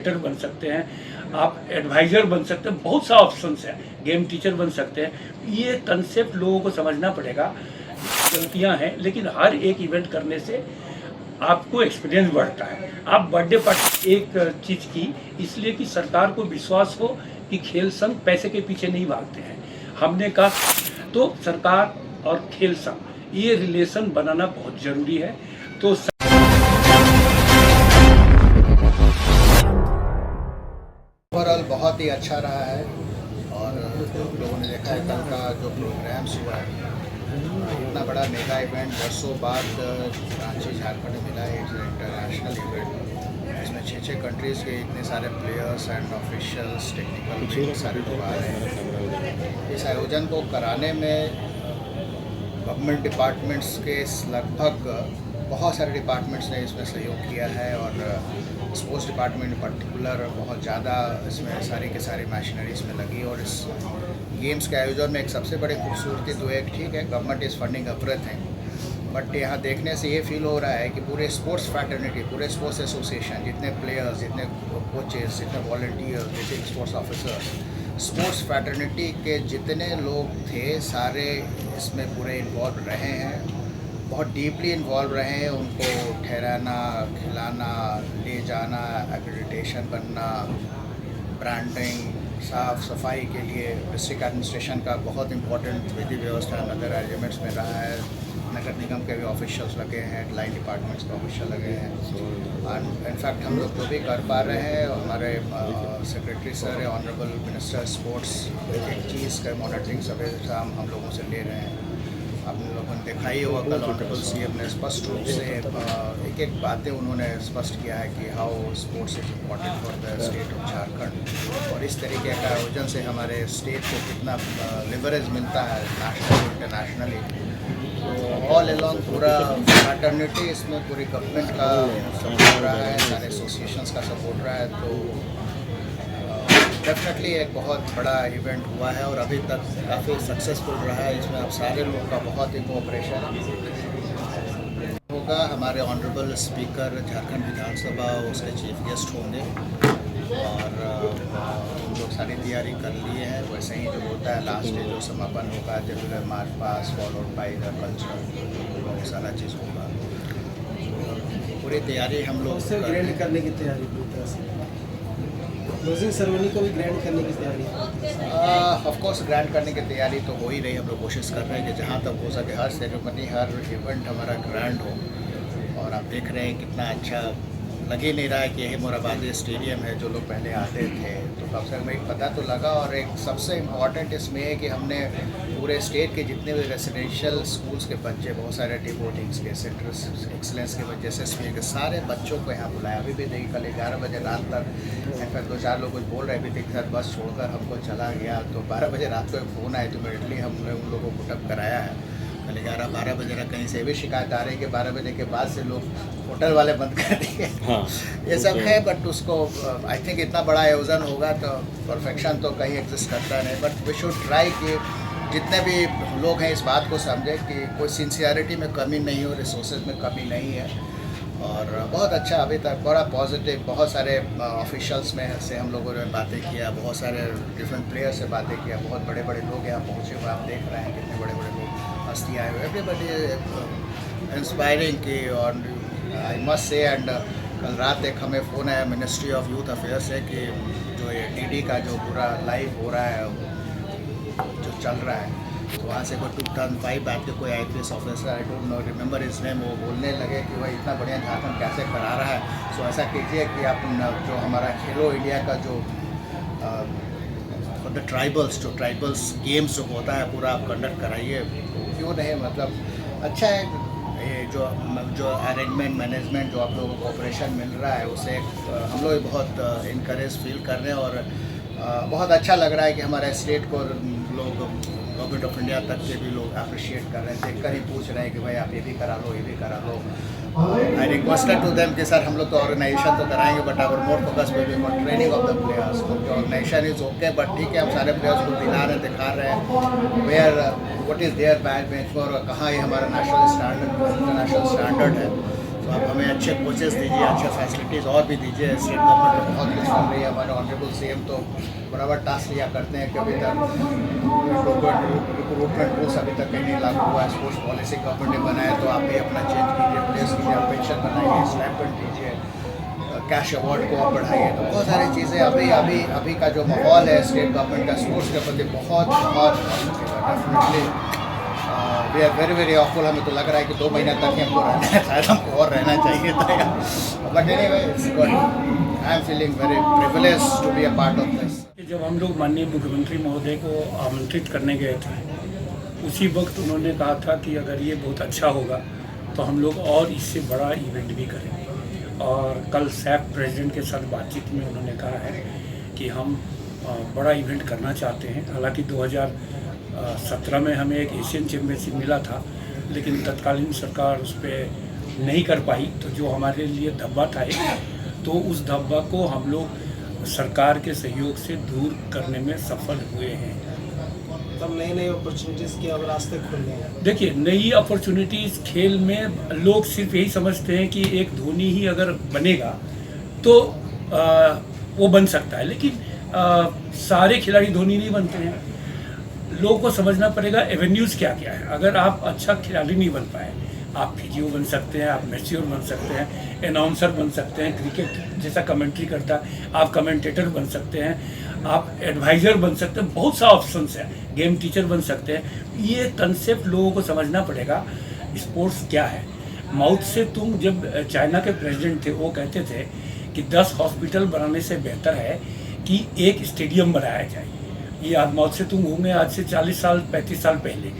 बन सकते हैं, आप एडवाइज़र बन सकते हैं, बहुत सा ऑप्शंस है, गेम टीचर बन सकते हैं। ये कंसेप्ट लोगों को समझना पड़ेगा। गलतियां हैं, लेकिन हर एक इवेंट करने से आपको एक्सपीरियंस बढ़ता है। आप बर्थडे पार्टी एक चीज़ की इसलिए कि सरकार को विश्वास हो कि खेल संघ पैसे के पीछे नहीं भागते हैं। हमने कहा तो सरकार और खेल संघ ये रिलेशन बनाना बहुत ज़रूरी है। तो ओवरऑल बहुत ही अच्छा रहा है और लोगों ने देखा है कल का जो प्रोग्राम्स हुआ है, इतना बड़ा मेगा इवेंट वर्षों बाद रांची झारखंड में मिला है। इट्स इंटरनेशनल इवेंट, इसमें 6 कंट्रीज़ के इतने सारे प्लेयर्स एंड ऑफिशियल्स, टेक्निकल सारे लोग आ रहे हैं। इस आयोजन को कराने में गवर्नमेंट डिपार्टमेंट्स के लगभग बहुत सारे डिपार्टमेंट्स ने इसमें सहयोग किया है और स्पोर्ट्स डिपार्टमेंट इन पर्टिकुलर बहुत ज़्यादा इसमें सारी के सारी मशीनरी इसमें लगी। और इस गेम्स के आयोजन में एक सबसे बड़ी खूबसूरती तो एक ठीक है, government is funding everything, but यहाँ देखने से ये फील हो रहा है कि पूरे स्पोर्ट्स फ्रैटर्निटी, पूरे स्पोर्ट्स एसोसिएशन, जितने प्लेयर्स, जितने कोचेस, जितने वॉलंटियर्स, जितने स्पोर्ट्स ऑफिसर्स, स्पोर्ट्स फ्रैटर्निटी के जितने लोग थे सारे इसमें पूरे इन्वॉल्व रहे हैं, बहुत डीपली इन्वॉल्व रहे हैं। उनको ठहराना, खिलाना, ले जाना, एक्रेडिटेशन बनना, ब्रांडिंग, साफ सफाई के लिए डिस्ट्रिक्ट एडमिनिस्ट्रेशन का बहुत इंपॉर्टेंट विधि व्यवस्था नगर एलिमेंट्स में रहा है। नगर निगम के भी ऑफिशियल्स लगे हैं, लाइन डिपार्टमेंट्स के ऑफिशियल लगे हैं। और इनफैक्ट हम लोग जो भी कर पा रहे हैं, हमारे secretary sir, honourable minister sports, एक चीज़ का मॉनिटरिंग सर्विस हम लोगों से ले रहे हैं। आपने लोगों ने देखा ही होगा कल ऑनरेबल सीएम ने स्पष्ट रूप से एक एक बातें उन्होंने स्पष्ट किया है कि how sports is important for the state of Jharkhand और इस तरीके का आयोजन से हमारे स्टेट को कितना लिवरेज मिलता है नेशनली, इंटरनेशनली। तो ऑल अलॉन्ग पूरा फ्रैटर्निटी इसमें पूरी गवर्नमेंट का सपोर्ट रहा है, सारे एसोसिएशंस का सपोर्ट रहा है। तो डेफिनेटली एक बहुत बड़ा इवेंट हुआ है और अभी तक काफ़ी सक्सेसफुल रहा है। इसमें आप सारे लोगों का बहुत ही कोऑपरेशन होगा। हमारे ऑनरेबल स्पीकर झारखंड विधानसभा उसके चीफ गेस्ट होंगे और हम लोग सारी तैयारी कर लिए हैं। वैसे ही जो होता है लास्ट डे जो समापन होगा, जब मार्च पास फॉलोड बाई द कल्चर, बहुत सारा चीज़ होगा। पूरी तैयारी हम लोग ग्रैंड करने की तैयारी क्लोजिंग सेरेमनी को भी ग्रैंड करने की तैयारी ऑफ कोर्स ग्रैंड करने की तैयारी तो हो ही रही। हम लोग कोशिश कर रहे हैं कि जहाँ तक हो सके हर सेरेमनी, हर इवेंट हमारा ग्रैंड हो। और आप देख रहे हैं कितना अच्छा लग ही नहीं रहा है कि यही मोराबादी स्टेडियम है जो लोग पहले आते थे। तो कम से कम एक पता तो लगा। और एक सबसे इम्पॉर्टेंट इसमें है कि हमने पूरे स्टेट के जितने भी रेसिडेंशियल स्कूल्स के बच्चे, बहुत सारे डिपोटिंग्स के सेंटर्स एक्सलेंस के बच्चे, SSP के सारे बच्चों को यहाँ बुलाया। अभी भी देखिए कल 11 बजे रात तक इनफैक्ट 2-4 लोग कुछ बोल रहे भी थे कि सर बस छोड़कर हमको चला गया। तो 12 बजे रात को एक फ़ोन आया तो इमीडिएटली हमने उन लोगों को पुटअप कराया है। कल 11-12 बजे तक कहीं से भी शिकायत आ रही है कि 12 बजे के बाद से लोग होटल वाले बंद कर दिए। हाँ, ये सब है। बट उसको आई थिंक इतना बड़ा आयोजन होगा तो परफेक्शन तो कहीं एग्जिस्ट करता नहीं, बट वी शुड ट्राई कि जितने भी लोग हैं इस बात को समझें कि कोई सिंसियरिटी में कमी नहीं हो, रिसोर्सेज में कमी नहीं है। और बहुत अच्छा अभी तक बड़ा पॉजिटिव, बहुत सारे ऑफिशियल्स में से हम लोगों ने बातें किया, बहुत सारे डिफरेंट प्लेयर्स से बातें किया, बहुत बड़े बड़े लोग यहाँ पहुँचे हुए, आप देख रहे हैं कितने बड़े बड़े लोग हस्ती आए हुए, एवरीबडी इंस्पायरिंग की। और आई मस्ट से एंड कल रात एक हमें फ़ोन आया मिनिस्ट्री ऑफ यूथ अफेयर्स से कि जो ये DD का जो पूरा लाइव हो रहा है, जो चल रहा है, तो वहाँ से कोई 2005 बैठ के कोई IPS officer, I don't know remember his name, वो बोलने लगे कि भाई इतना बढ़िया झारखंड कैसे करा रहा है। सो ऐसा कीजिए कि आप जो हमारा खेलो इंडिया का जो द ट्राइबल्स, जो ट्राइबल्स गेम्स जो होता है पूरा आप कंडक्ट कराइए। क्यों नहीं, मतलब अच्छा है ये जो अरेंजमेंट मैनेजमेंट जो आप लोगों को कोऑपरेशन मिल रहा है, उससे हम लोग बहुत इनकरेज फील कर रहे हैं। और बहुत अच्छा लग रहा है कि हमारे स्टेट को लोग गवर्नमेंट ऑफ इंडिया तक के भी लोग अप्रिशिएट कर रहे हैं, देखकर ही पूछ रहे हैं कि भाई आप ये भी करा लो, ये भी करा लो। आई रिक्वेस्टेड टू देम कि सर हम लोग तो ऑर्गेनाइजेशन तो कराएंगे but our more focus will be on training of the players. Organisation is okay but ठीक है, हम सारे प्लेयर्स को दिला रहे हैं, दिखा रहे हैं where what is there bench for, कहाँ ये हमारा नेशनल स्टैंडर्ड, इंटरनेशनल स्टैंडर्ड है। तो आप हमें अच्छे कोचेस दीजिए, अच्छे फैसिलिटीज़ और भी दीजिए। स्टेट गवर्नमेंट तो बहुत कुछ कर रही है, हमारे ऑनरेबल सीएम तो बराबर टास्क लिया करते हैं कि अभी तक रिक्रूटमेंट रूल्स अभी तक कहीं नहीं लागू हुआ है। स्पोर्ट्स पॉलिसी गवर्नमेंट ने बनाया तो आप भी अपना चेंज कीजिए, प्लेस कीजिए, आप पेंशन बनाइए, स्टाइपेंड दीजिए, कैश अवार्ड को आप बढ़ाइए। तो बहुत सारी चीज़ें अभी का जो माहौल है स्टेट गवर्नमेंट का स्पोर्ट्स के प्रति बहुत definitely we are very very awful. हमें तो लग रहा है कि 2 महीने तक ही हमको रहना है, शायद हमको और रहना चाहिए था, but anyway it's good. I am feeling very privileged to be a part of this. जब हम लोग माननीय मुख्यमंत्री महोदय को आमंत्रित करने गए थे, उसी वक्त उन्होंने कहा था कि अगर ये बहुत अच्छा होगा तो हम लोग और इससे बड़ा इवेंट भी करेंगे। और कल सैफ प्रेसिडेंट के साथ बातचीत में उन्होंने कहा है कि हम बड़ा इवेंट करना चाहते हैं। हालांकि 2017 में हमें एक एशियन चैम्पियनशिप मिला था, लेकिन तत्कालीन सरकार उस पर नहीं कर पाई। तो जो हमारे लिए धब्बा था तो उस धब्बा को हम लोग सरकार के सहयोग से दूर करने में सफल हुए हैं। तब नई नई अपॉर्चुनिटीज़ के अब रास्ते खुल गए हैं। देखिए, नई अपॉर्चुनिटीज़ खेल में लोग सिर्फ यही समझते हैं कि एक धोनी ही अगर बनेगा तो वो बन सकता है, लेकिन सारे खिलाड़ी धोनी नहीं बनते हैं। लोगों को समझना पड़ेगा एवेन्यूज़ क्या क्या है। अगर आप अच्छा खिलाड़ी नहीं बन पाए, आप फिजियो बन सकते हैं, आप मैच्योर बन सकते हैं, अनाउंसर बन सकते हैं, क्रिकेट जैसा कमेंट्री करता है आप कमेंटेटर बन सकते हैं, आप एडवाइज़र बन सकते हैं। बहुत सा ऑप्शंस है, गेम टीचर बन सकते हैं। ये कंसेप्ट लोगों को समझना पड़ेगा स्पोर्ट्स क्या है। माउथ से तुम जब चाइना के प्रेसिडेंट थे, वो कहते थे कि 10 हॉस्पिटल बनाने से बेहतर है कि एक स्टेडियम बनाया जाए। ये आज माउथ से तुम होंगे आज से 40 साल 35 साल पहले।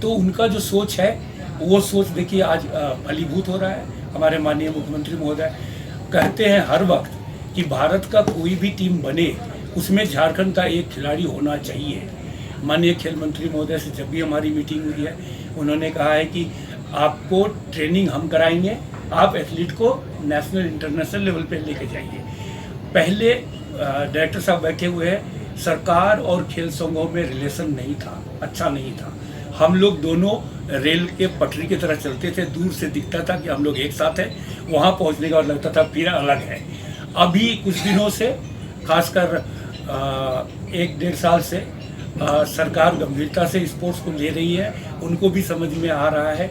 तो उनका जो सोच है वो सोच देखिए आज फलीभूत हो रहा है। हमारे माननीय मुख्यमंत्री महोदय कहते हैं हर वक्त कि भारत का कोई भी टीम बने उसमें झारखंड का एक खिलाड़ी होना चाहिए। माननीय खेल मंत्री महोदय से जब भी हमारी मीटिंग हुई है, उन्होंने कहा है कि आपको ट्रेनिंग हम कराएंगे, आप एथलीट को नेशनल इंटरनेशनल लेवल पे लेके जाइए। पहले डायरेक्टर साहब बैठे हुए हैं, सरकार और खेल संघों में रिलेशन नहीं था, अच्छा नहीं था। हम लोग दोनों रेल के पटरी की तरह चलते थे, दूर से दिखता था कि हम लोग एक साथ हैं, वहाँ पहुँचने का और लगता था फिर अलग है। अभी कुछ दिनों से खासकर 1-1.5 साल से सरकार गंभीरता से स्पोर्ट्स को ले रही है। उनको भी समझ में आ रहा है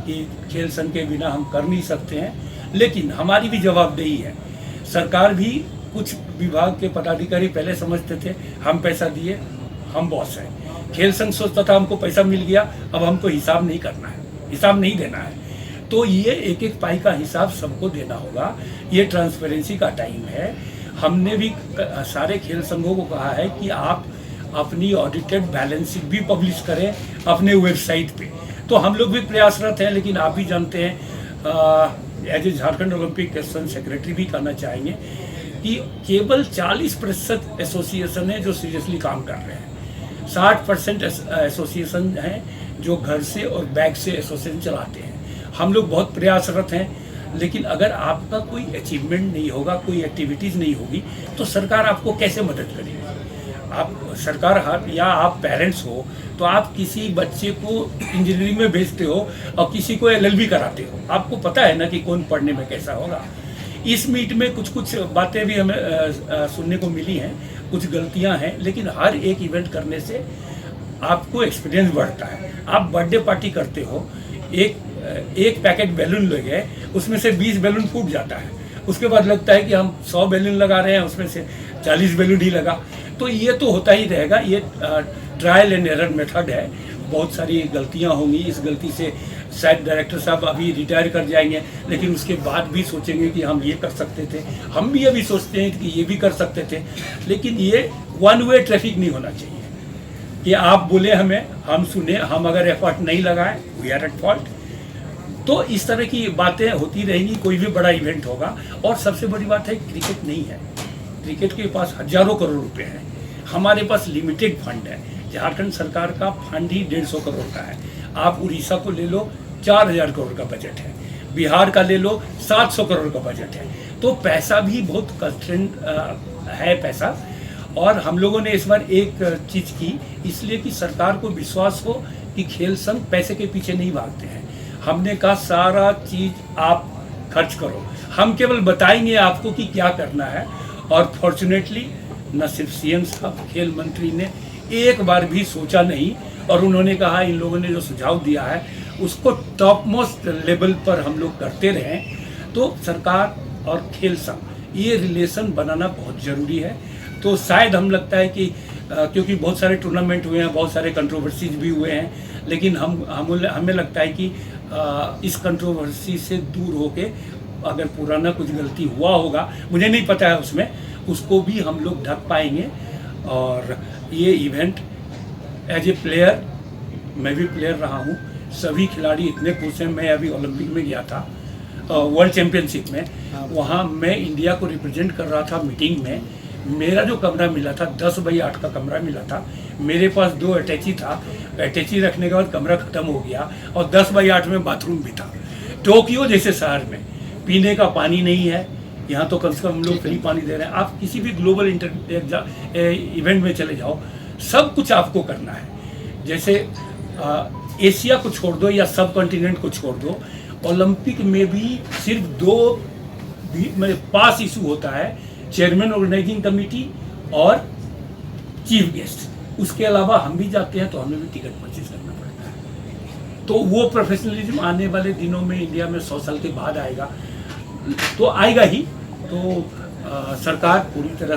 कि खेल संघ के बिना हम कर नहीं सकते हैं, लेकिन हमारी भी जवाबदेही है। सरकार भी कुछ विभाग के पदाधिकारी पहले समझते थे हम पैसा दिए हम बॉस हैं। खेल संघ सोचता था हमको पैसा मिल गया, अब हमको हिसाब नहीं करना है, हिसाब नहीं देना है। तो ये एक एक पाई का हिसाब सबको देना होगा। ये ट्रांसपेरेंसी का टाइम है। हमने भी सारे खेल संघों को कहा है कि आप अपनी ऑडिटेड बैलेंस शीट भी पब्लिश करें अपने वेबसाइट पे। तो हम लोग भी प्रयासरत हैं, लेकिन आप भी जानते हैं as a Jharkhand Olympic Association secretary भी कहना चाहेंगे कि केवल 40% एसोसिएशन है जो सीरियसली काम कर रहे हैं। 60% एसोसिएशन हैं जो घर से और बैग से एसोसिएशन चलाते हैं। हम लोग बहुत प्रयासरत हैं, लेकिन अगर आपका कोई अचीवमेंट नहीं होगा, कोई एक्टिविटीज़ नहीं होगी, तो सरकार आपको कैसे मदद करेगी। आप सरकार या आप पेरेंट्स हो तो आप किसी बच्चे को इंजीनियरिंग में भेजते हो और किसी को LLB कराते हो, आपको पता है ना कि कौन पढ़ने में कैसा होगा। इस मीट में कुछ बातें भी हमें सुनने को मिली हैं, कुछ गलतियां हैं, लेकिन हर एक इवेंट करने से आपको एक्सपीरियंस बढ़ता है। आप बर्थडे पार्टी करते हो, एक पैकेट बैलून ले गए, उसमें से 20 बैलून फूट जाता है, उसके बाद लगता है कि हम 100 बैलून लगा रहे हैं, उसमें से 40 बैलून ही लगा। तो ये तो होता ही रहेगा। ये ट्रायल एंड एरर मेथड है। बहुत सारी गलतियां होंगी। इस गलती से शायद डायरेक्टर साहब अभी रिटायर कर जाएंगे, लेकिन उसके बाद भी सोचेंगे कि हम ये कर सकते थे। हम भी अभी सोचते हैं कि ये भी कर सकते थे, लेकिन ये वन वे ट्रैफिक नहीं होना चाहिए कि आप बोले हमें, हम सुने, हम अगर एफर्ट नहीं लगाए वी आर एट फॉल्ट। तो इस तरह की बातें होती रहेंगी। कोई भी बड़ा इवेंट होगा। और सबसे बड़ी बात है, क्रिकेट नहीं है, क्रिकेट के पास हजारों करोड़ रुपए हैं, हमारे पास लिमिटेड फंड है। झारखंड सरकार का फंड ही 150 करोड़ का है। आप उड़ीसा को ले लो, 4000 करोड़ का बजट है। बिहार का ले लो, 700 करोड़ का बजट है। तो पैसा भी बहुत कंस्ट्रेंट है पैसा। और हम लोगों ने इस बार एक चीज़ की, इसलिए कि सरकार को विश्वास हो कि खेल संघ पैसे के पीछे नहीं भागते हैं। हमने कहा सारा चीज़ आप खर्च करो। हम केवल बताएंगे आपको कि क्या करना है। और फॉर्चुनेटली न सिर्फ सीएम साहब, खेल मंत्री ने एक बार भी सोचा नहीं, और उन्होंने कहा इन लोगों ने जो सुझाव दिया है उसको टॉप मोस्ट लेवल पर हम लोग करते रहें। तो सरकार और खेल संघ ये रिलेशन बनाना बहुत ज़रूरी है। तो शायद हम लगता है कि क्योंकि बहुत सारे टूर्नामेंट हुए हैं, बहुत सारे कंट्रोवर्सीज भी हुए हैं, लेकिन हमें लगता है कि इस कंट्रोवर्सी से दूर होके अगर पुराना कुछ गलती हुआ होगा, मुझे नहीं पता है उसमें, उसको भी हम लोग ढक पाएंगे। और ये इवेंट एज ए प्लेयर, मैं भी प्लेयर रहा हूँ, सभी खिलाड़ी इतने खुश हैं। मैं अभी ओलंपिक में गया था, वर्ल्ड चैम्पियनशिप में, वहाँ मैं इंडिया को रिप्रेजेंट कर रहा था। मीटिंग में मेरा जो कमरा मिला था 10x8 का कमरा मिला था, मेरे पास 2 अटैची था। अटैची रखने के बाद कमरा ख़त्म हो गया, और 10x8 में बाथरूम भी था। टोक्यो जैसे शहर में पीने का पानी नहीं है, यहाँ तो कम से कम हम लोग फ्री पानी दे रहे हैं। आप किसी भी ग्लोबल इवेंट में चले जाओ, सब कुछ आपको करना है। जैसे एशिया को छोड़ दो या सब कॉन्टिनेंट को छोड़ दो, ओलंपिक में भी सिर्फ 2 पास इशू होता है, चेयरमैन ऑर्गेनाइजिंग कमेटी और चीफ गेस्ट। उसके अलावा हम भी जाते हैं तो हमें भी टिकट परचेज करना पड़ता है। तो वो प्रोफेशनलिज्म आने वाले दिनों में इंडिया में 100 साल के बाद आएगा, तो आएगा ही। तो सरकार पूरी तरह